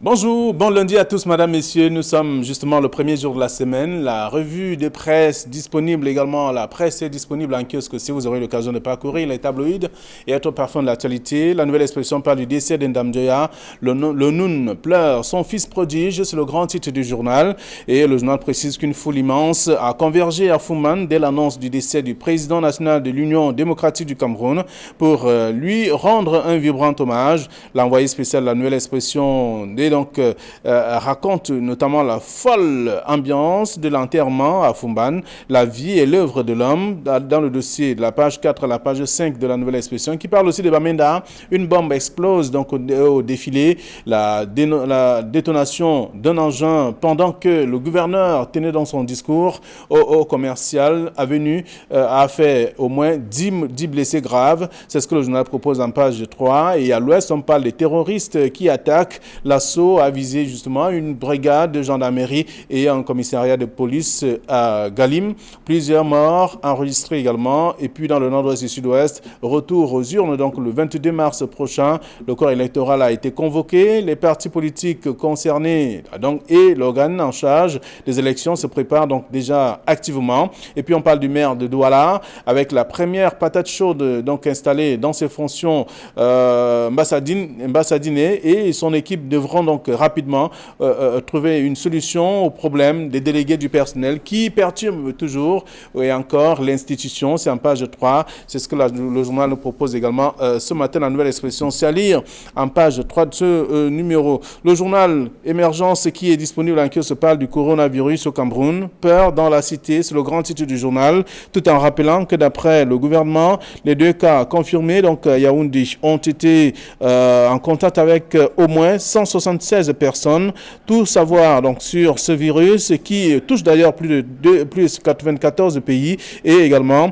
Bonjour, bon lundi à tous, mesdames, messieurs. Nous sommes justement le premier jour de la semaine. La revue de presse disponible également. La presse est disponible en kiosque si vous aurez l'occasion de parcourir les tabloïds et autres parfums de l'actualité. La nouvelle expression parle du décès d'Ndam Dioya. Le Noun pleure son fils prodige, c'est le grand titre du journal. Et le journal précise qu'une foule immense a convergé à Fouman dès l'annonce du décès du président national de l'Union démocratique du Cameroun pour lui rendre un vibrant hommage. L'envoyé spécial de la nouvelle expression raconte notamment la folle ambiance de l'enterrement à Fumban, la vie et l'œuvre de l'homme dans le dossier de la page 4 à la page 5 de la nouvelle expression qui parle aussi de Bamenda. Une bombe explose donc au défilé, la détonation d'un engin pendant que le gouverneur tenait dans son discours au commercial avenue a fait au moins 10 blessés graves. C'est ce que le journal propose en page 3. Et à l'ouest, on parle des terroristes qui attaquent. L'assaut a visé justement une brigade de gendarmerie et un commissariat de police à Galim. Plusieurs morts enregistrés également. Et puis dans le nord-ouest et sud-ouest, retour aux urnes donc le 22 mars prochain. Le corps électoral a été convoqué. Les partis politiques concernés donc, et l'organe en charge des élections se préparent donc déjà activement. Et puis on parle du maire de Douala avec la première patate chaude donc installée dans ses fonctions Mbassadine et son équipe devront donc rapidement trouver une solution au problème des délégués du personnel qui perturbent toujours et encore l'institution. C'est en page 3. C'est ce que le journal nous propose également ce matin. La nouvelle expression, c'est à lire en page 3 de ce numéro. Le journal Émergence qui est disponible en kiosque parle du coronavirus au Cameroun. Peur dans la cité, c'est le grand titre du journal, tout en rappelant que d'après le gouvernement, les 2 cas confirmés donc à Yaoundé ont été en contact avec au moins 176 personnes. Tout savoir donc sur ce virus qui touche d'ailleurs plus de 94 pays et également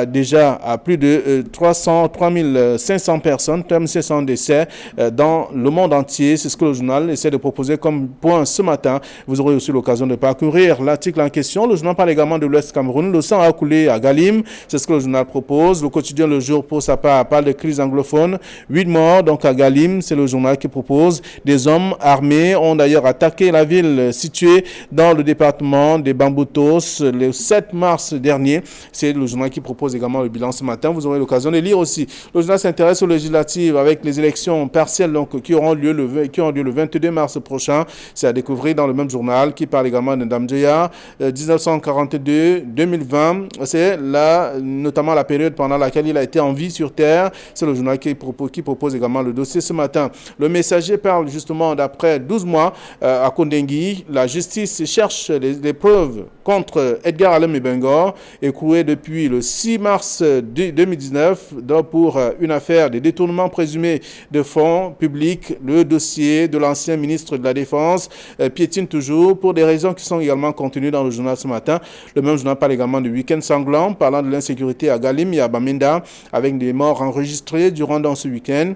déjà à plus de 3500 personnes, 3600 décès dans le monde entier. C'est ce que le journal essaie de proposer comme point ce matin. Vous aurez aussi l'occasion de parcourir l'article en question. Le journal parle également de l'Ouest Cameroun. Le sang a coulé à Galim. C'est ce que le journal propose. Le quotidien Le Jour, pour sa part, parle de crise anglophone. 8 morts donc à Galim. C'est le journal qui propose. Des hommes armés ont d'ailleurs attaqué la ville située dans le département des Bamboutos le 7 mars dernier. C'est le journal qui propose également le bilan ce matin. Vous aurez l'occasion de lire aussi. Le journal s'intéresse aux législatives avec les élections partielles donc, qui auront lieu le 22 mars prochain. C'est à découvrir dans le même journal qui parle également de Ndam Dioya 1942-2020. C'est là notamment la période pendant laquelle il a été en vie sur terre. C'est le journal qui propose également le dossier ce matin. Le Messager parle justement d'après 12 mois à Kondengui. La justice cherche les preuves contre Edgar Alem Bengor, écroué depuis le 6 mars 2019 pour une affaire de détournement présumé de fonds publics. Le dossier de l'ancien ministre de la Défense piétine toujours pour des raisons qui sont également contenues dans le journal ce matin. Le même journal parle également du week-end sanglant, parlant de l'insécurité à Galim et à Bamenda, avec des morts enregistrées durant dans ce week-end.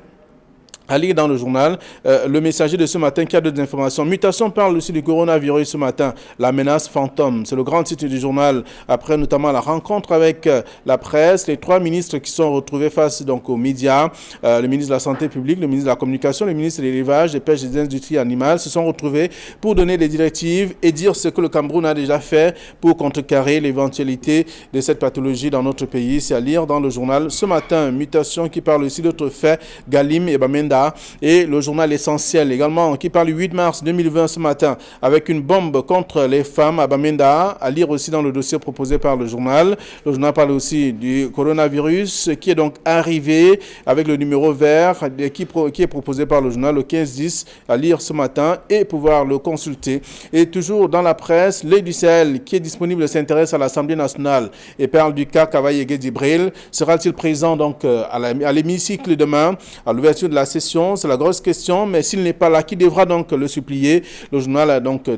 À lire dans le journal, le Messager de ce matin qui a d'autres informations. Mutation parle aussi du coronavirus ce matin, la menace fantôme. C'est le grand titre du journal, après notamment la rencontre avec la presse, les 3 ministres qui sont retrouvés face donc aux médias, le ministre de la Santé publique, le ministre de la Communication, le ministre de l'Élevage, des Pêches et des Industries animales se sont retrouvés pour donner des directives et dire ce que le Cameroun a déjà fait pour contrecarrer l'éventualité de cette pathologie dans notre pays. C'est à lire dans le journal ce matin. Mutation qui parle aussi d'autres faits, Galim et Bamenda. Et le journal Essentiel également qui parle du 8 mars 2020 ce matin avec une bombe contre les femmes à Bamenda, à lire aussi dans le dossier proposé par le journal. Le journal parle aussi du coronavirus qui est donc arrivé avec le numéro vert qui est proposé par le journal le 15-10, à lire ce matin et pouvoir le consulter. Et toujours dans la presse, l'Œil du Sahel qui est disponible s'intéresse à l'Assemblée nationale et parle du cas Kavaye Djibril. Sera-t-il présent donc à l'hémicycle demain à l'ouverture de la session? C'est la grosse question, mais s'il n'est pas là, qui devra donc le supplier? Le journal a donc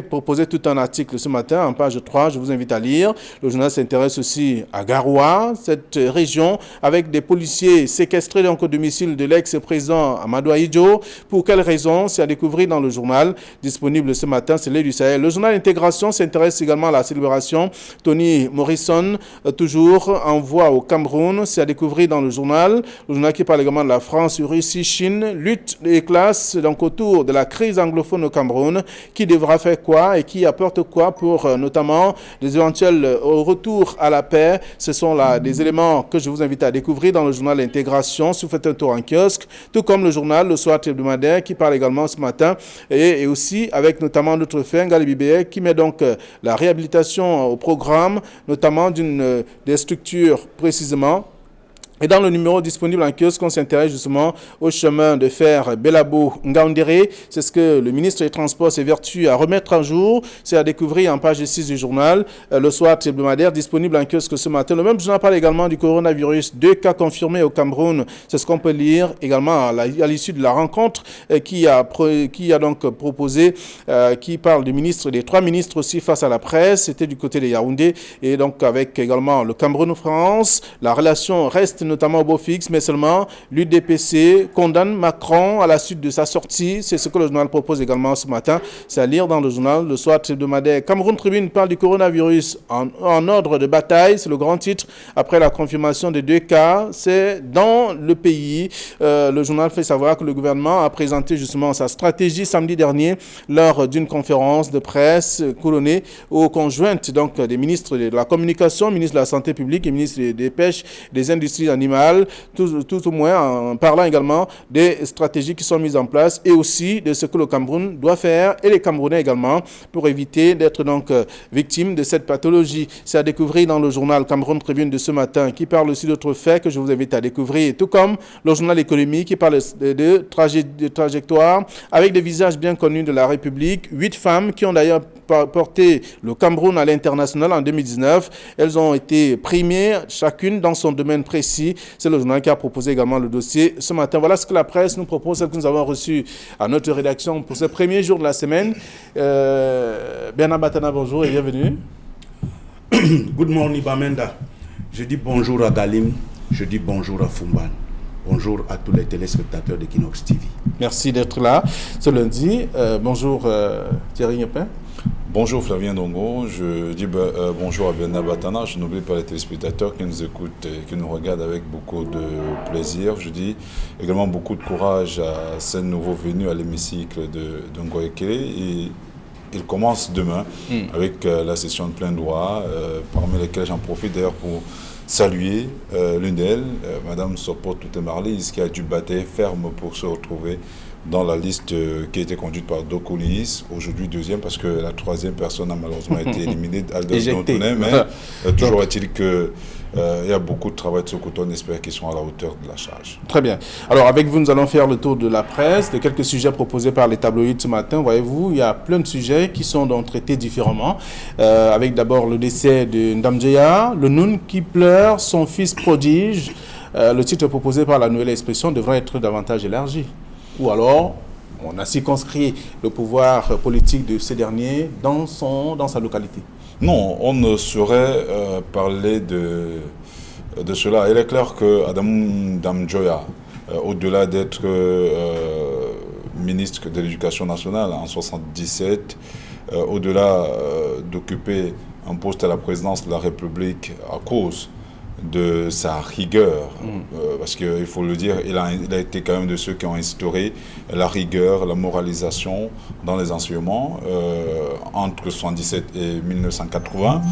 proposé tout un article ce matin en page 3, je vous invite à lire. Le journal s'intéresse aussi à Garoua, cette région avec des policiers séquestrés donc au domicile de l'ex-président Amadou Ahidjo. Pour quelles raisons? C'est à découvrir dans le journal disponible ce matin, c'est l'Œil du Sahel. Le journal Intégration s'intéresse également à la célébration. Tony Morrison, toujours en voie au Cameroun, c'est à découvrir dans le journal. Le journal qui parle également de la France, Russie, Chine Chine, lutte et classe donc autour de la crise anglophone au Cameroun, qui devra faire quoi et qui apporte quoi pour notamment des éventuels retours à la paix. Ce sont là des éléments que je vous invite à découvrir dans le journal L'Intégration, si vous faites un tour en kiosque, tout comme le journal Le Soir hebdomadaire qui parle également ce matin et aussi avec notamment notre frère Ngali Bibé qui met donc la réhabilitation au programme, notamment des structures précisément. Et dans le numéro disponible en kiosque, on s'intéresse justement au chemin de fer Belabo-Ngaoundéré. C'est ce que le ministre des Transports s'évertue à remettre à jour. C'est à découvrir en page 6 du journal. Le Soir hebdomadaire disponible en kiosque ce matin. Le même journal parle également du coronavirus. 2 cas confirmés au Cameroun. C'est ce qu'on peut lire également à l'issue de la rencontre qui a donc proposé, qui parle du ministre, des 3 ministres aussi face à la presse. C'était du côté de Yaoundé. Et donc avec également le Cameroun-France. La relation reste notamment au beau fixe, mais seulement l'UDPC condamne Macron à la suite de sa sortie. C'est ce que le journal propose également ce matin. C'est à lire dans le journal Le Soir hebdomadaire. Cameroun Tribune parle du coronavirus en ordre de bataille. C'est le grand titre. Après la confirmation des 2 cas, c'est dans le pays. Le journal fait savoir que le gouvernement a présenté justement sa stratégie samedi dernier lors d'une conférence de presse couronnée aux conjointes donc, des ministres de la Communication, ministre de la Santé publique et ministre des Pêches, des Industries animales, tout au moins en parlant également des stratégies qui sont mises en place et aussi de ce que le Cameroun doit faire et les Camerounais également pour éviter d'être donc victimes de cette pathologie. C'est à découvrir dans le journal Cameroun Tribune de ce matin qui parle aussi d'autres faits que je vous invite à découvrir, tout comme le journal économique qui parle de trajectoire avec des visages bien connus de la République. 8 femmes qui ont d'ailleurs porté le Cameroun à l'international en 2019. Elles ont été primées chacune dans son domaine précis. C'est le journal qui a proposé également le dossier ce matin. Voilà ce que la presse nous propose, celle que nous avons reçue à notre rédaction pour ce premier jour de la semaine. Bernard Batana, bonjour et bienvenue. Good morning, Bamenda. Je dis bonjour à Galim, je dis bonjour à Fumban. Bonjour à tous les téléspectateurs de Kinox TV. Merci d'être là ce lundi. Bonjour Thierry Niepin. Bonjour Flavien Dongo, je dis bonjour à Bernard Batana, je n'oublie pas les téléspectateurs qui nous écoutent et qui nous regardent avec beaucoup de plaisir. Je dis également beaucoup de courage à ces nouveaux venus à l'hémicycle de Dongo Ekele et il commence demain avec la session de plein droit, parmi lesquelles j'en profite d'ailleurs pour saluer l'une d'elles, Madame Sopot Toutemarlis, qui a dû battre ferme pour se retrouver dans la liste qui a été conduite par Dokoulis, aujourd'hui 2e, parce que la 3e personne a malheureusement été éliminée, Aldous Dontonet, mais toujours est-il qu'il y a beaucoup de travail de ce côté, on espère qu'ils sont à la hauteur de la charge. Très bien. Alors avec vous, nous allons faire le tour de la presse, de quelques sujets proposés par les tabloïds ce matin. Voyez-vous, il y a plein de sujets qui sont donc traités différemment, avec d'abord le décès de Ndamdjeya, le Noun qui pleure, son fils prodige. Le titre proposé par la nouvelle expression devrait être davantage élargi. Ou alors, on a circonscrit le pouvoir politique de ces derniers dans sa localité. Non, on ne saurait parler de cela. Il est clair que Adam Ndamdjeya, au-delà d'être ministre de l'Éducation nationale en 1977, au-delà d'occuper un poste à la présidence de la République à cause de sa rigueur, parce qu'il faut le dire, il a été quand même de ceux qui ont instauré la rigueur, la moralisation dans les enseignements entre 1977 et 1980.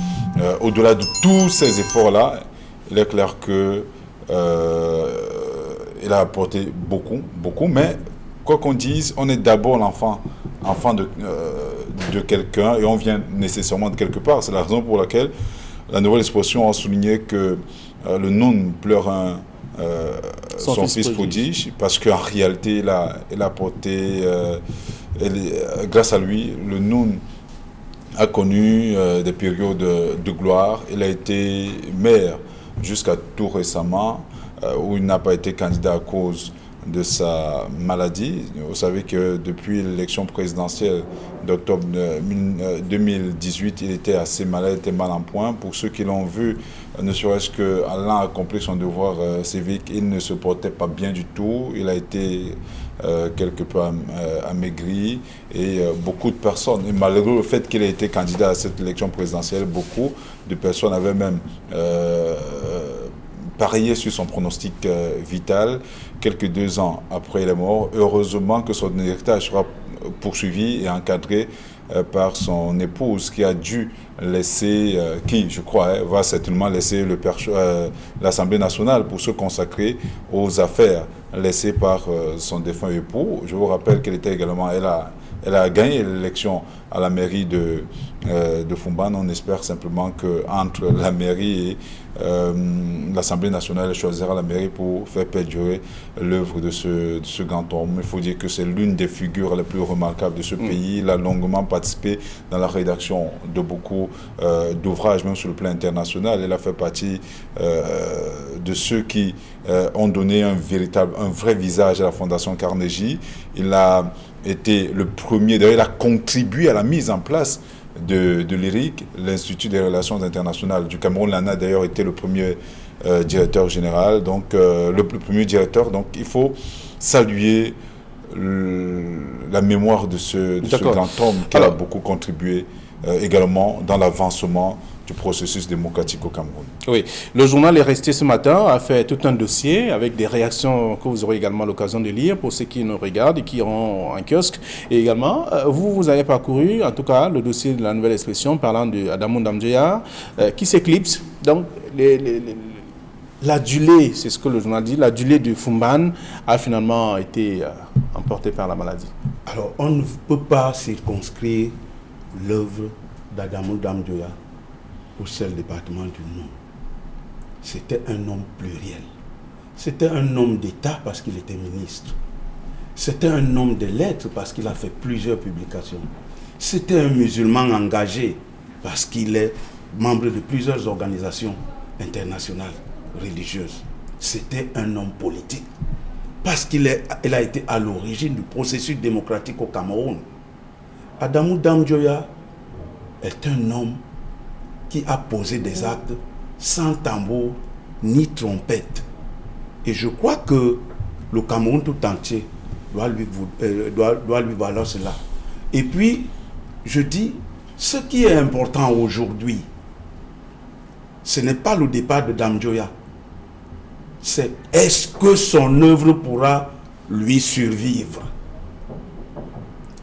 Au-delà de tous ces efforts-là, il est clair que il a apporté beaucoup, mais quoi qu'on dise, on est d'abord l'enfant de quelqu'un et on vient nécessairement de quelque part. C'est la raison pour laquelle la nouvelle expression a souligné que le non pleure son fils prodige, parce qu'en réalité, il a apporté, grâce à lui, le non a connu des périodes de gloire. Il a été maire jusqu'à tout récemment, où il n'a pas été candidat à cause de sa maladie. Vous savez que depuis l'élection présidentielle d'octobre 2018, il était assez malade, il était mal en point. Pour ceux qui l'ont vu, ne serait-ce qu'Alain a accompli son devoir civique, il ne se portait pas bien du tout. Il a été quelque peu amaigri et beaucoup de personnes, et malgré le fait qu'il ait été candidat à cette élection présidentielle, beaucoup de personnes avaient même parié sur son pronostic vital. Quelques 2 ans après la mort, heureusement que son héritage sera poursuivi et encadré par son épouse qui a dû laisser, qui je crois va certainement laisser l'Assemblée nationale pour se consacrer aux affaires laissées par son défunt époux. Je vous rappelle qu'elle était également, elle a gagné l'élection à la mairie de Foumban. On espère simplement qu'entre la mairie et l'Assemblée nationale, elle choisira la mairie pour faire perdurer l'œuvre de ce grand homme. Il faut dire que c'est l'une des figures les plus remarquables de ce pays. Il a longuement participé dans la rédaction de beaucoup d'ouvrages, même sur le plan international. Il a fait partie de ceux qui ont donné un vrai visage à la Fondation Carnegie. Il a été le premier, d'ailleurs il a contribué à la mise en place de l'IRIC, l'Institut des Relations Internationales du Cameroun. L'ANA d'ailleurs était le premier directeur général, donc le premier directeur. Donc il faut saluer la mémoire de ce grand homme qui a beaucoup contribué également dans l'avancement du processus démocratique au Cameroun. Oui, le journal est resté ce matin, a fait tout un dossier avec des réactions que vous aurez également l'occasion de lire pour ceux qui nous regardent et qui iront en kiosque. Et également, vous avez parcouru, en tout cas, le dossier de la nouvelle expression parlant d'Adamou Ndamdjoya, qui s'éclipse. Donc, l'adulé, c'est ce que le journal dit, l'adulé de Foumban a finalement été emporté par la maladie. Alors, on ne peut pas circonscrire l'œuvre d'Adamou Ndamdjoya au seul département du Nord. C'était un homme pluriel. C'était un homme d'État parce qu'il était ministre. C'était un homme de lettres parce qu'il a fait plusieurs publications. C'était un musulman engagé parce qu'il est membre de plusieurs organisations internationales religieuses. C'était un homme politique parce qu'il a été à l'origine du processus démocratique au Cameroun. Adamou Ndamdjoya est un homme qui a posé des actes sans tambour ni trompette. Et je crois que le Cameroun tout entier doit lui valoir cela. Et puis, je dis, ce qui est important aujourd'hui, ce n'est pas le départ de Ndamdjoya. C'est est-ce que son œuvre pourra lui survivre?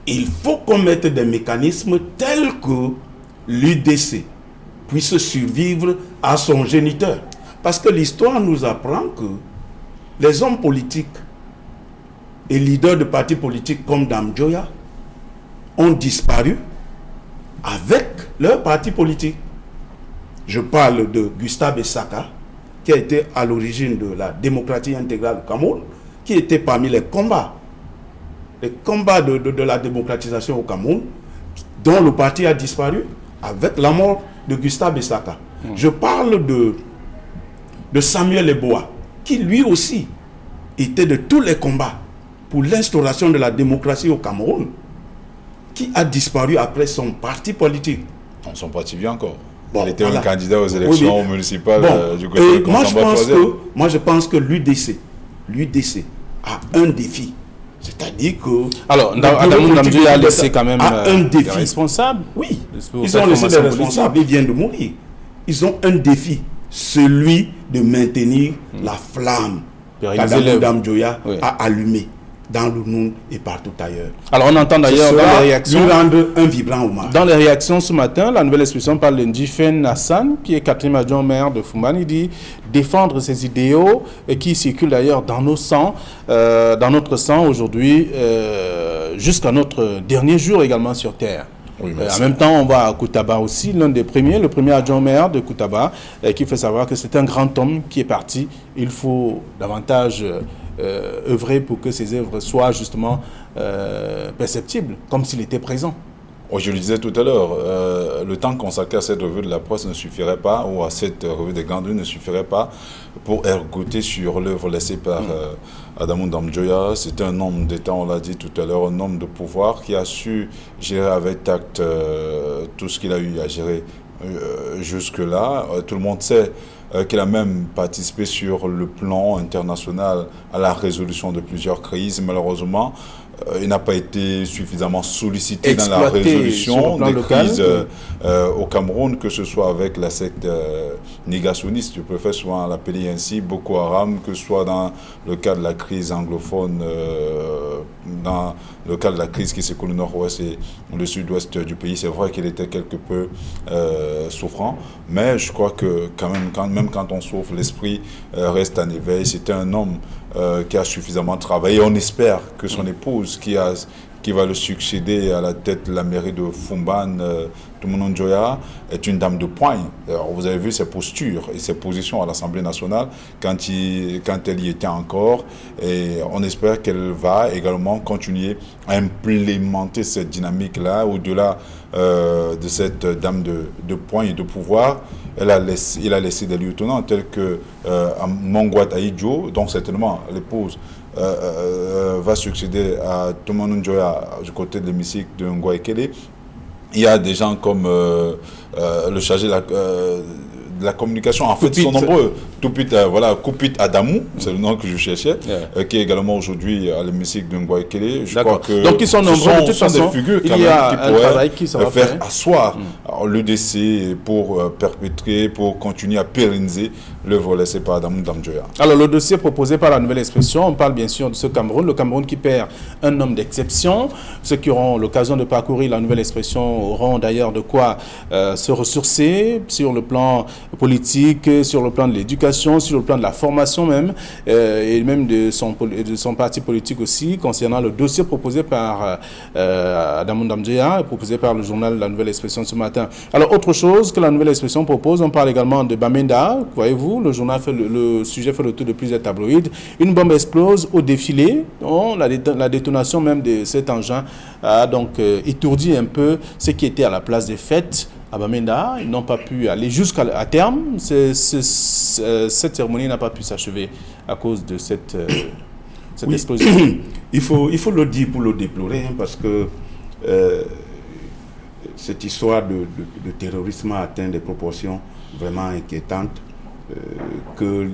Il faut qu'on mette des mécanismes tels que l'UDC puisse survivre à son géniteur. Parce que l'histoire nous apprend que les hommes politiques et leaders de partis politiques comme Ndamdjoya ont disparu avec leur parti politique. Je parle de Gustave Essaka, qui a été à l'origine de la démocratie intégrale du Cameroun, qui était parmi les combats de la démocratisation au Cameroun, dont le parti a disparu avec la mort de Gustave Essaka. Je parle de Samuel Eboa, qui lui aussi était de tous les combats pour l'instauration de la démocratie au Cameroun, qui a disparu après son parti politique. Son parti vit encore. Bon, il était voilà. un candidat aux élections municipales du côté de moi je pense que l'UDC a un défi. C'est-à-dire que... Alors, Adamou Ndamdjoya a laissé quand même un défi. des responsables. Oui, ils ont laissé des responsables, ils viennent de mourir. Ils ont un défi, celui de maintenir la flamme qu'Adamou Ndamdjoya a allumée dans le monde et partout ailleurs. Alors on entend d'ailleurs dans les réactions, lui rendre un vibrant hommage. Dans les réactions ce matin, la nouvelle expression parle de Ndjifen Hassan, qui est 4e adjoint maire de Foumban. Il dit défendre ses idéaux et qui circulent d'ailleurs dans nos sangs, dans notre sang aujourd'hui, jusqu'à notre dernier jour également sur terre. Oui, en même temps, on va à Koutaba aussi, le premier adjoint maire de Koutaba, qui fait savoir que c'est un grand homme qui est parti. Il faut davantage œuvrer pour que ces œuvres soient justement perceptibles, comme s'il était présent. Oh, je le disais tout à l'heure, le temps consacré à cette revue de la presse ne suffirait pas, ou à cette revue des grandes rues ne suffirait pas pour ergoter sur l'œuvre laissée par Adamou Ndamdjoya. C'est un homme d'État, on l'a dit tout à l'heure, un homme de pouvoir qui a su gérer avec tact tout ce qu'il a eu à gérer jusque-là. Tout le monde sait qu'il a même participé sur le plan international à la résolution de plusieurs crises. Malheureusement, il n'a pas été suffisamment sollicité dans la résolution des crises au Cameroun, que ce soit avec la secte négationniste, je préfère souvent l'appeler ainsi, Boko Haram, que ce soit dans le cas de la crise anglophone, dans le cas de la crise qui s'écoule au nord-ouest et le sud-ouest du pays. C'est vrai qu'il était quelque peu souffrant, mais je crois que même quand on souffre, l'esprit reste en éveil. C'était un homme qui a suffisamment travaillé. On espère que son épouse, qui va le succéder à la tête de la mairie de Fumban, Toumonon Njoya, est une dame de poigne. Alors, vous avez vu ses postures et ses positions à l'Assemblée nationale quand elle y était encore. Et on espère qu'elle va également continuer à implémenter cette dynamique-là au-delà de cette dame de poigne et de pouvoir. Il a laissé des lieutenants tels que Mongwat Aïdjo, dont certainement l'épouse va succéder à Toumonon Njoya du côté de l'hémicycle de Ngwaekele. Il y a des gens comme le chargé de la communication, en fait, ils sont nombreux. Koupit Adamou, c'est le nom que je cherchais, qui est également aujourd'hui à l'hémicycle de Ngwaekele. Je crois que donc ils sont nombreux, de toute façon, des figures il y a un travail qui sera faire asseoir l'UDC pour perpétrer, pour continuer à pérenniser l'œuvre laissée par Adamou Damdjoya. Alors le dossier proposé par la nouvelle expression, on parle bien sûr de ce Cameroun, le Cameroun qui perd un homme d'exception. Ceux qui auront l'occasion de parcourir la nouvelle expression auront d'ailleurs de quoi se ressourcer sur le plan politique, sur le plan de l'éducation, sur le plan de la formation même, et même de son parti politique aussi, concernant le dossier proposé par Adamou Damdjoya, proposé par le journal La Nouvelle Expression ce matin. Alors, autre chose que la Nouvelle Expression propose, on parle également de Bamenda. Voyez-vous, le sujet fait le tour de plusieurs tabloïds. Une bombe explose au défilé. La détonation même de cet engin a donc étourdi un peu ceux qui étaient à la place des fêtes à Bamenda. Ils n'ont pas pu aller jusqu'à terme. Cette cérémonie n'a pas pu s'achever à cause de cette explosion. Il faut le dire pour le déplorer, parce que cette histoire de terrorisme a atteint des proportions vraiment inquiétantes, que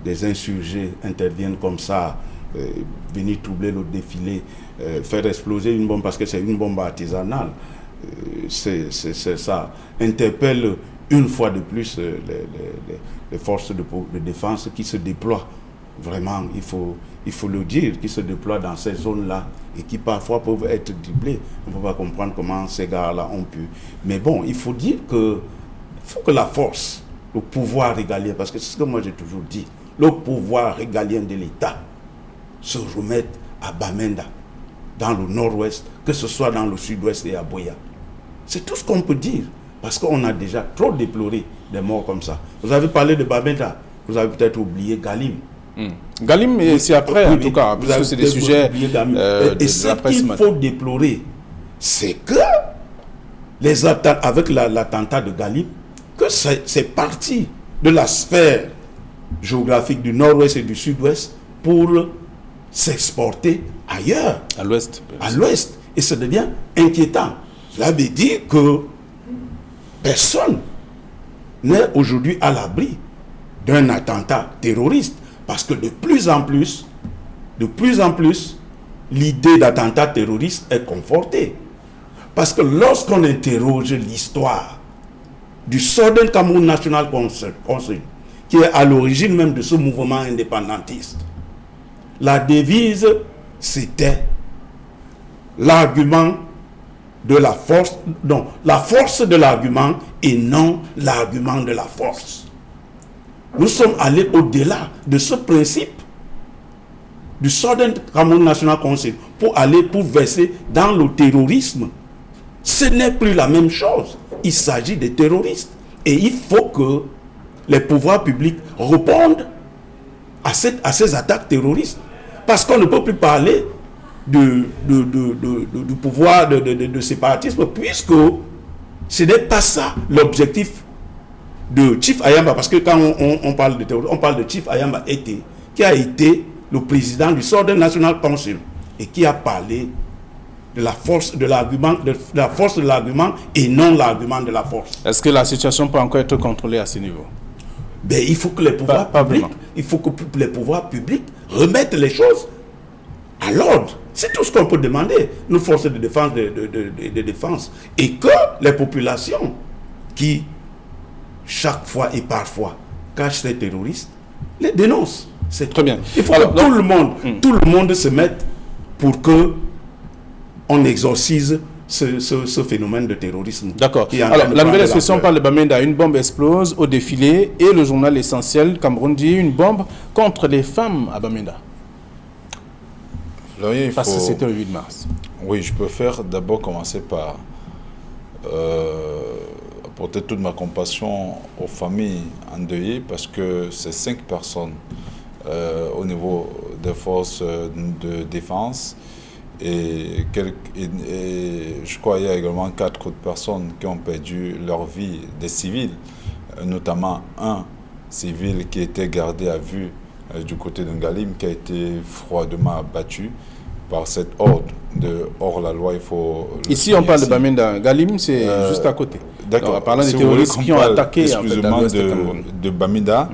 des insurgés interviennent comme ça, venir troubler le défilé, faire exploser une bombe parce que c'est une bombe artisanale. Ça interpelle une fois de plus les forces de défense qui se déploient. Vraiment, il faut le dire, qui se déploient dans ces zones-là et qui parfois peuvent être dribblés. On ne peut pas comprendre comment ces gars-là ont pu. Mais bon, il faut dire que la force, le pouvoir régalien, parce que c'est ce que moi j'ai toujours dit, le pouvoir régalien de l'État se remette à Bamenda, dans le nord-ouest, que ce soit dans le sud-ouest et à Boya. C'est tout ce qu'on peut dire, parce qu'on a déjà trop déploré des morts comme ça. Vous avez parlé de Bamenda, vous avez peut-être oublié Galim. Galim, c'est après, en tout cas, parce que c'est des sujets et ce qu'il faut déplorer, c'est que avec l'attentat de Galim, que c'est parti de la sphère géographique du nord-ouest et du sud-ouest pour s'exporter ailleurs. À l'ouest. À l'ouest. Et ça devient inquiétant. Cela veut dire que personne n'est aujourd'hui à l'abri d'un attentat terroriste. Parce que de plus en plus, l'idée d'attentat terroriste est confortée. Parce que lorsqu'on interroge l'histoire du Southern Cameroun National Council, qui est à l'origine même de ce mouvement indépendantiste, la devise, c'était l'argument de la force, non, la force de l'argument et non l'argument de la force. Nous sommes allés au-delà de ce principe du Southern Cameroun National Council pour verser dans le terrorisme. Ce n'est plus la même chose. Il s'agit des terroristes. Et il faut que les pouvoirs publics répondent à ces attaques terroristes. Parce qu'on ne peut plus parler du pouvoir de séparatisme, puisque ce n'est pas ça l'objectif de Chief Ayamba. Parce que quand on parle de terrorisme, on parle de Chief Ayamba qui a été le président du Southern National Council et qui a parlé de la force de l'argument, et non l'argument de la force. Est-ce que la situation peut encore être contrôlée à ce niveau? ben, il faut que les pouvoirs publics, il faut que les pouvoirs publics remettent les choses à l'ordre. C'est tout ce qu'on peut demander, nos forces de défense, de défense. Et que les populations qui, chaque fois et parfois, cachent ces terroristes, les dénoncent. C'est très bien. Il faut que tout le monde se mette pour que on exorcise ce phénomène de terrorisme. D'accord. Alors, la nouvelle expression parle de Bamenda. Une bombe explose au défilé et le journal essentiel Cameroun dit une bombe contre les femmes à Bamenda. Parce que c'était le 8 mars. Oui, je préfère d'abord commencer par apporter toute ma compassion aux familles endeuillées parce que c'est 5 personnes au niveau des forces de défense et je crois qu'il y a également 4 autres personnes qui ont perdu leur vie, des civils, notamment un civil qui était gardé à vue du côté de Ngalim qui a été froidement abattu par cette ordre de hors-la-loi. Il faut ici, on parle de Bamenda. Ngalim, c'est juste à côté. D'accord. En parlant des terroristes qui ont attaqué exclusivement de Bamenda,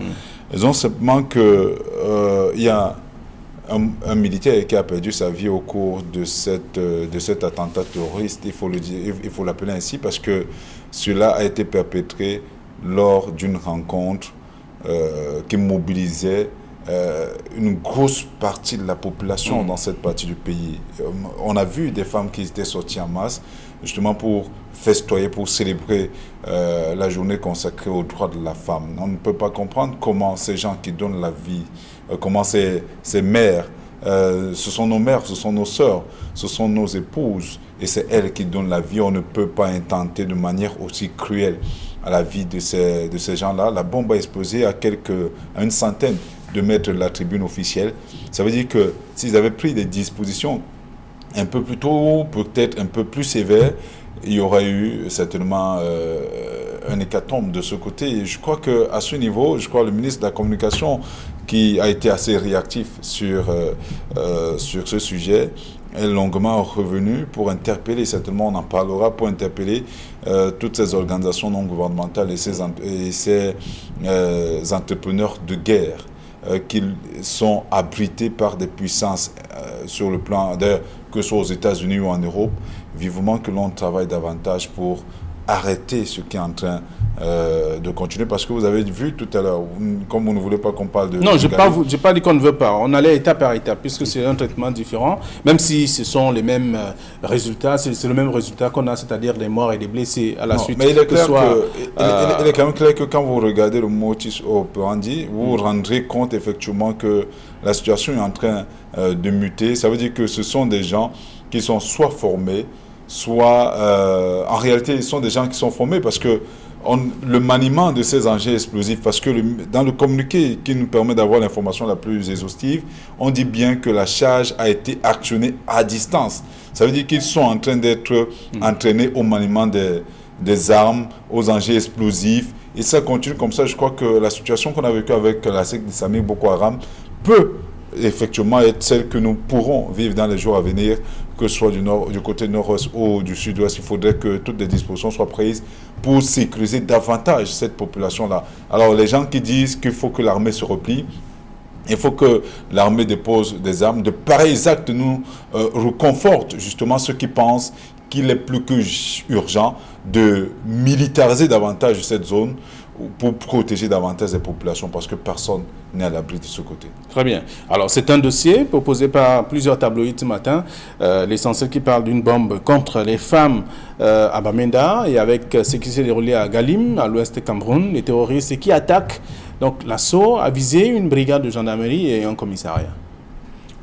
ils ont simplement que il y a un militaire qui a perdu sa vie au cours de cet attentat terroriste. Il faut le dire, il faut l'appeler ainsi parce que cela a été perpétré lors d'une rencontre qui mobilisait une grosse partie de la population dans cette partie du pays. On a vu des femmes qui étaient sorties en masse justement pour festoyer, pour célébrer la journée consacrée aux droits de la femme. On ne peut pas comprendre comment ces gens qui donnent la vie, comment ces mères, ce sont nos mères, ce sont nos sœurs, ce sont nos épouses, et c'est elles qui donnent la vie. On ne peut pas intenter de manière aussi cruelle à la vie de ces gens-là. La bombe a explosé à une centaine de mètres de la tribune officielle. Ça veut dire que s'ils avaient pris des dispositions un peu plus tôt, peut-être un peu plus sévères, il y aurait eu certainement un hécatombe de ce côté. Et je crois qu'à ce niveau, le ministre de la Communication, qui a été assez réactif sur ce sujet, est longuement revenu pour interpeller, certainement on en parlera, pour interpeller toutes ces organisations non gouvernementales et ces entrepreneurs de guerre qui sont abrités par des puissances sur le plan, d'ailleurs, que ce soit aux États-Unis ou en Europe, vivement que l'on travaille davantage pour arrêter ce qui est en train de continuer, parce que vous avez vu tout à l'heure, comme vous ne voulez pas qu'on parle de... Non, je n'ai pas dit qu'on ne veut pas. On allait étape par étape, puisque c'est un traitement différent, même si ce sont les mêmes résultats, c'est le même résultat qu'on a, c'est-à-dire les morts et les blessés à la suite. Mais il est clair il est quand même clair que quand vous regardez le modus operandi, vous vous rendrez compte effectivement que la situation est en train de muter. Ça veut dire que ce sont des gens qui sont soit formés, soit en réalité, ce sont des gens qui sont formés parce que le maniement de ces engins explosifs, parce que dans le communiqué qui nous permet d'avoir l'information la plus exhaustive, on dit bien que la charge a été actionnée à distance. Ça veut dire qu'ils sont en train d'être entraînés au maniement des armes, aux engins explosifs, et ça continue comme ça. Je crois que la situation qu'on a vécue avec la secte islamique Boko Haram peut effectivement être celle que nous pourrons vivre dans les jours à venir, que ce soit du côté nord-ouest ou du sud-ouest. Il faudrait que toutes les dispositions soient prises pour sécuriser davantage cette population-là. Alors les gens qui disent qu'il faut que l'armée se replie, il faut que l'armée dépose des armes, de pareils actes nous reconfortent justement ceux qui pensent qu'il est plus que urgent de militariser davantage cette zone pour protéger davantage les populations, parce que personne n'est à l'abri de ce côté. Très bien. Alors, c'est un dossier proposé par plusieurs tabloïds ce matin, l'essentiel qui parle d'une bombe contre les femmes à Bamenda, et avec ce qui s'est déroulé à Galim, à l'ouest du Cameroun, les terroristes qui attaquent. Donc, l'assaut a visé une brigade de gendarmerie et un commissariat.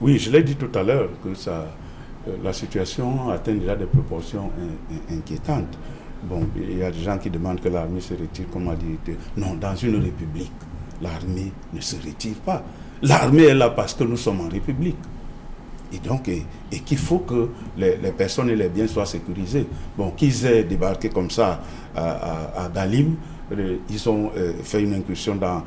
Oui, je l'ai dit tout à l'heure que la situation atteint déjà des proportions inquiétantes. Bon, il y a des gens qui demandent que l'armée se retire, comme a dit. Non, dans une république, l'armée ne se retire pas. L'armée est là parce que nous sommes en république. Et donc, et qu'il faut que les personnes et les biens soient sécurisés. Bon, qu'ils aient débarqué comme ça à Galim, ils ont fait une incursion dans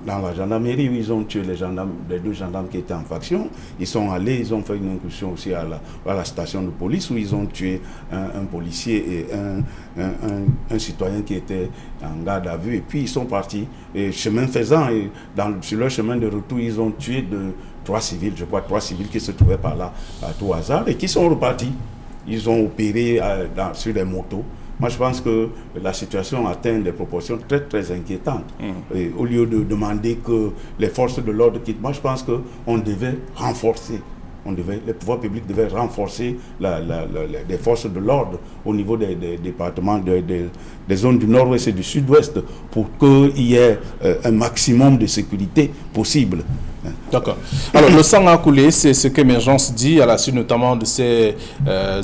la gendarmerie où ils ont tué les 2 gendarmes qui étaient en faction. Ils sont allés, ils ont fait une incursion aussi à la station de police où ils ont tué un policier et un citoyen qui était en garde à vue. Et puis ils sont partis, et chemin faisant, et sur leur chemin de retour, ils ont tué 3 civils, je crois 3 civils qui se trouvaient par là à tout hasard et qui sont repartis. Ils ont opéré sur des motos. Moi, je pense que la situation atteint des proportions très, très inquiétantes. Et au lieu de demander que les forces de l'ordre quittent, moi, je pense qu'on devait renforcer. Les pouvoirs publics devaient renforcer les forces de l'ordre au niveau des départements, des zones du nord-ouest et du sud-ouest pour qu'il y ait un maximum de sécurité possible. D'accord. Alors, le sang a coulé, c'est ce qu'Émergence dit à la suite notamment de ces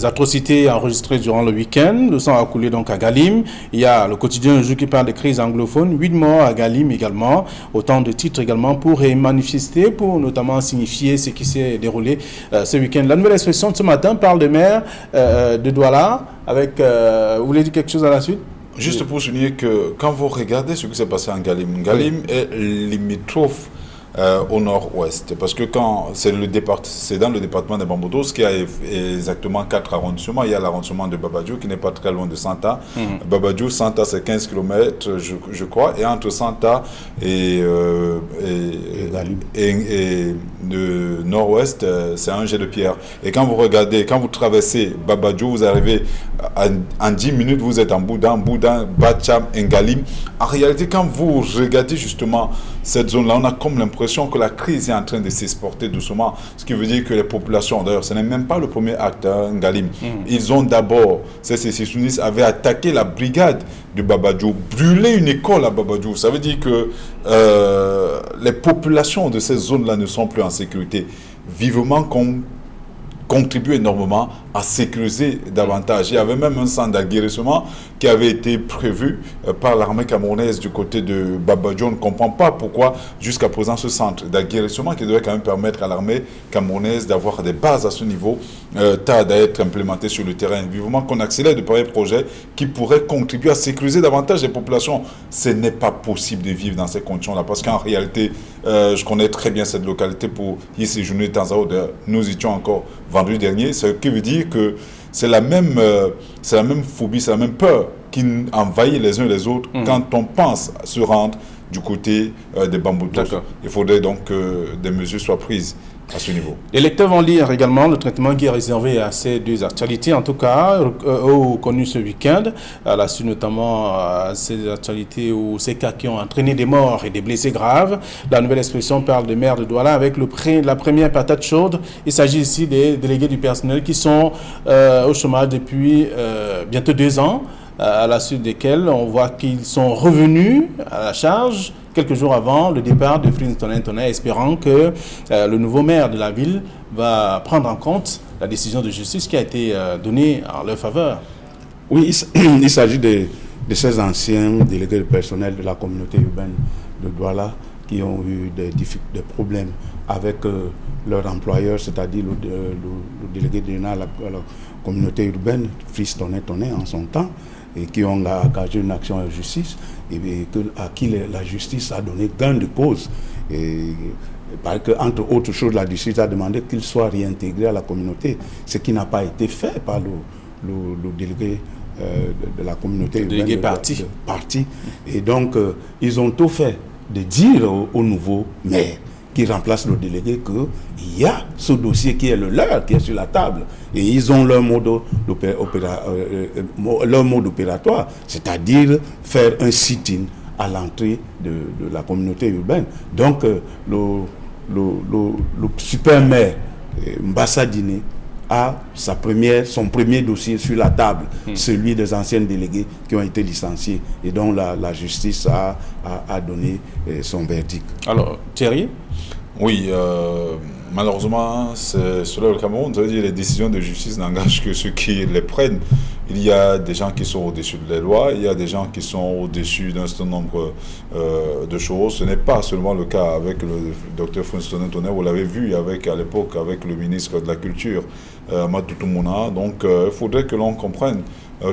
atrocités enregistrées durant le week-end. Le sang a coulé donc à Galim. Il y a le quotidien Un jour qui parle des crises anglophones. 8 morts à Galim également. Autant de titres également pour manifester, pour notamment signifier ce qui s'est déroulé ce week-end. La Nouvelle Expression de ce matin parle de maire de Douala. Vous voulez dire quelque chose à la suite? Juste pour souligner que quand vous regardez ce qui s'est passé en Galim, Galim est limitrophe au nord-ouest, parce que quand c'est dans le département de Bamboudos qui a exactement 4 arrondissements. Il y a l'arrondissement de Babadjou qui n'est pas très loin de Santa. Babadjou, Santa, c'est 15 km, je crois, et entre Santa et le nord-ouest, c'est un jet de pierre. Et quand vous regardez, quand vous traversez Babadjou, vous arrivez en 10 minutes, vous êtes en Boudan, Bacham, Ngalim. En réalité, quand vous regardez justement cette zone-là, on a comme l'impression que la crise est en train de s'exporter doucement, ce qui veut dire que les populations, d'ailleurs, ce n'est même pas le premier acte, Ngalim. Ils ont d'abord, ces sécessionnistes avaient attaqué la brigade de Babadjou, brûlé une école à Babadjou. Ça veut dire que les populations de ces zones-là ne sont plus en sécurité. Vivement qu'on contribue énormément à sécuriser davantage. Il y avait même un centre d'aguerrissement qui avait été prévu par l'armée camerounaise du côté de Babadjou. On ne comprend pas pourquoi jusqu'à présent ce centre d'aguerrissement qui devait quand même permettre à l'armée camerounaise d'avoir des bases à ce niveau tarde à être implémenté sur le terrain. Vivement qu'on accélère de pareils projets qui pourraient contribuer à sécuriser davantage les populations. Ce n'est pas possible de vivre dans ces conditions-là parce qu'en réalité, je connais très bien cette localité pour y séjourner de temps à autre. Nous étions encore vendredi dernier, ce qui veut dire que c'est la même phobie, c'est la même peur qui envahit les uns et les autres quand on pense se rendre du côté des Bamboudos. Il faudrait donc que des mesures soient prises à ce niveau. Les lecteurs vont lire également le traitement qui est réservé à ces 2 actualités, en tout cas, connues ce week-end, à la suite notamment à ces actualités ou ces cas qui ont entraîné des morts et des blessés graves. La Nouvelle Expression parle de maire de Douala avec la première patate chaude. Il s'agit ici des délégués du personnel qui sont au chômage depuis bientôt 2 ans, à la suite desquels on voit qu'ils sont revenus à la charge quelques jours avant le départ de Frins Tonnet, espérant que le nouveau maire de la ville va prendre en compte la décision de justice qui a été donnée en leur faveur. Oui, il s'agit de ces anciens délégués de personnel de la communauté urbaine de Douala qui ont eu des problèmes avec leur employeur, c'est-à-dire le délégué de la communauté urbaine, Frins Tonnet en son temps, et qui ont engagé une action en justice et à qui la justice a donné gain de cause. Et parce que, entre autres choses, la justice a demandé qu'il soit réintégré à la communauté, ce qui n'a pas été fait par le délégué de la communauté urbaine parti. Et donc, ils ont tout fait de dire au nouveau maire qui remplace le délégué qu'il y a ce dossier qui est le leur, qui est sur la table. Et ils ont leur mode opératoire, c'est-à-dire faire un sit-in à l'entrée de la communauté urbaine. Donc, le super maire Mbassa Diné a son premier dossier sur la table, celui des anciens délégués qui ont été licenciés et dont la justice a donné son verdict. Alors, Thierry ? Oui, malheureusement, c'est cela le Cameroun. Ça veut dire que les décisions de justice n'engagent que ceux qui les prennent. il y a des gens qui sont au-dessus des lois, il y a des gens qui sont au-dessus d'un certain nombre de choses. Ce n'est pas seulement le cas avec le docteur Francis Tonnet, vous l'avez vu à l'époque avec le ministre de la Culture, Amadou Toumouna. Donc il faudrait que l'on comprenne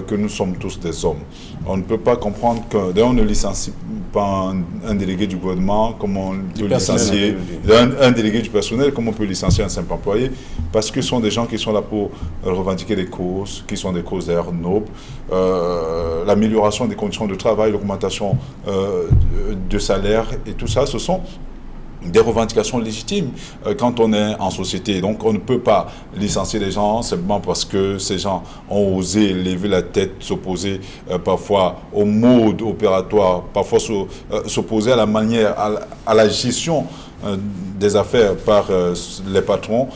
que nous sommes tous des hommes. On ne peut pas comprendre on ne licencie pas un délégué du gouvernement comme on peut licencier un délégué du personnel, comme on peut licencier un simple employé, parce que ce sont des gens qui sont là pour revendiquer des causes, qui sont des causes d'ailleurs nobles, l'amélioration des conditions de travail, l'augmentation de salaire et tout ça, ce sont des revendications légitimes quand on est en société. Donc on ne peut pas licencier les gens simplement parce que ces gens ont osé lever la tête, s'opposer parfois au mode opératoire, parfois s'opposer à la manière, à la gestion des affaires par les patrons,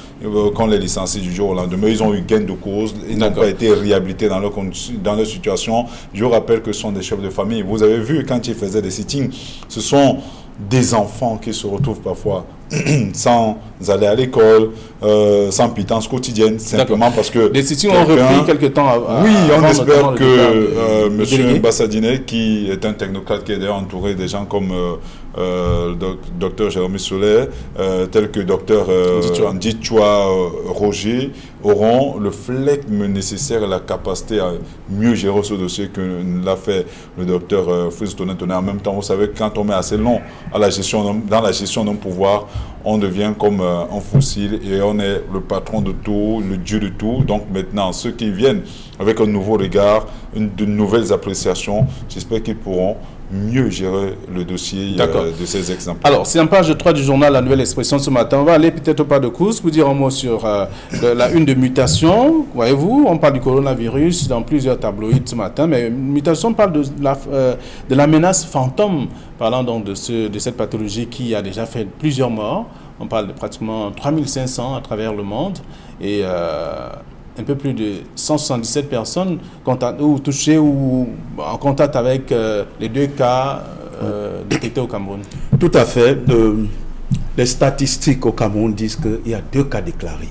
qu'on les licencie du jour au lendemain. Ils ont eu gain de cause, ils n'ont pas été réhabilités dans leur situation. Je rappelle que ce sont des chefs de famille. Vous avez vu quand ils faisaient des sittings, ce sont des enfants qui se retrouvent parfois sans aller à l'école, sans pitance quotidienne, simplement parce que... Les sittings ont repris quelques temps avant. Oui, on espère que M. Bassadinet, qui est un technocrate qui est d'ailleurs entouré des gens comme Dr Jérémy Soler, tel que Dr Nditchoua Roger, auront le flegme nécessaire et la capacité à mieux gérer ce dossier que l'a fait le Dr Francis Tonnet. En même temps, vous savez, quand on met assez long dans la gestion d'un pouvoir, on devient comme un fossile et on est le patron de tout, le dieu de tout. Donc maintenant, ceux qui viennent avec un nouveau regard, de nouvelles appréciations, j'espère qu'ils pourront mieux gérer le dossier de ces exemples. Alors, c'est en page 3 du journal La Nouvelle Expression ce matin. On va aller peut-être au pas de course pour dire un mot sur la une de mutation. Voyez-vous, on parle du coronavirus dans plusieurs tabloïds ce matin, mais mutation parle de la menace fantôme, parlant donc de cette pathologie qui a déjà fait plusieurs morts. On parle de pratiquement 3500 à travers le monde et un peu plus de 177 personnes touchées ou en contact avec les 2 cas détectés au Cameroun. Tout à fait. Les statistiques au Cameroun disent qu'il y a 2 cas déclarés.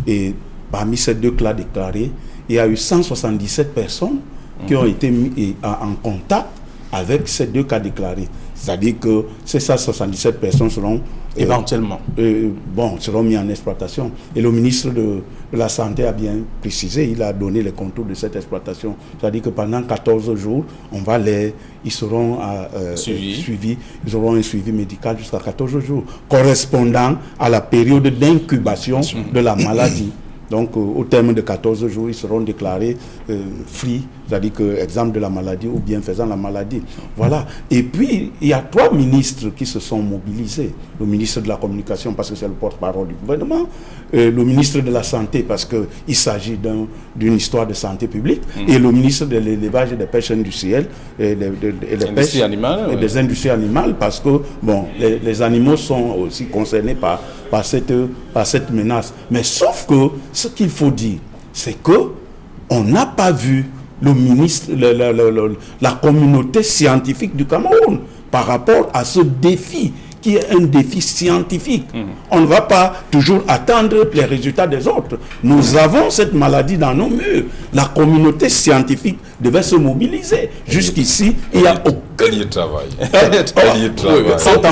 Et parmi ces 2 cas déclarés, il y a eu 177 personnes qui ont été mis en contact avec ces 2 cas déclarés. C'est-à-dire que ces 177 personnes seront éventuellement seront mis en exploitation. Et le ministre de la Santé a bien précisé, il a donné les contours de cette exploitation. C'est-à-dire que pendant 14 jours, ils seront suivis, ils auront un suivi médical jusqu'à 14 jours, correspondant à la période d'incubation de la maladie. Donc, au terme de 14 jours, ils seront déclarés free, c'est-à-dire que exemple de la maladie ou bien faisant la maladie. Voilà. Et puis, il y a 3 ministres qui se sont mobilisés. Le ministre de la Communication, parce que c'est le porte-parole du gouvernement. Le ministre de la Santé, parce qu'il s'agit d'une histoire de santé publique. Et le ministre de l'élevage et des pêches industrielles et des industries animales, parce que les animaux sont aussi concernés par cette menace. Mais sauf que ce qu'il faut dire, c'est que on n'a pas vu le ministre, la communauté scientifique du Cameroun par rapport à ce défi qui est un défi scientifique. On ne va pas toujours attendre les résultats des autres. Nous avons cette maladie dans nos murs. La communauté scientifique devait se mobiliser. Jusqu'ici, il n'y a aucune... Elle y travaille.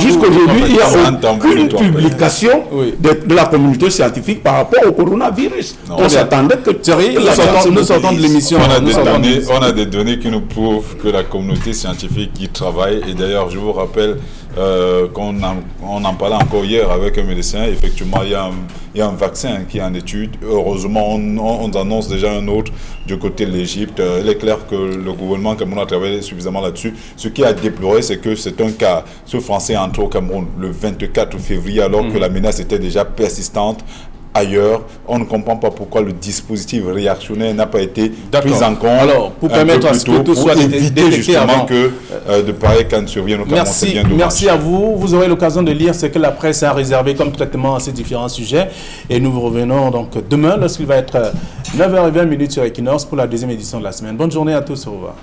Jusqu'aujourd'hui, il n'y a aucune publication de la communauté scientifique par rapport au coronavirus. On s'attendait que... Nous sortons de l'émission. On a des données qui nous prouvent que la communauté scientifique y travaille. Et d'ailleurs, je vous rappelle qu'on en parlait encore hier avec un médecin. Effectivement, il y a un vaccin qui est en étude. Heureusement, on annonce déjà un autre du côté de l'Égypte. Il est clair que le gouvernement camerounais a travaillé suffisamment là-dessus. Ce qui a déploré, c'est que c'est un cas. Ce Français est entré au Cameroun le 24 février, alors que la menace était déjà persistante ailleurs. On ne comprend pas pourquoi le dispositif réactionnaire n'a pas été pris en compte. Alors, pour permettre à ce que tout soit éviter justement que de pareils cas ne surviennent au Cameroun. Merci à vous. Vous aurez l'occasion de lire ce que la presse a réservé comme traitement à ces différents sujets. Et nous vous revenons donc demain lorsqu'il va être 9h20 sur Equinox pour la 2e édition de la semaine. Bonne journée à tous. Au revoir.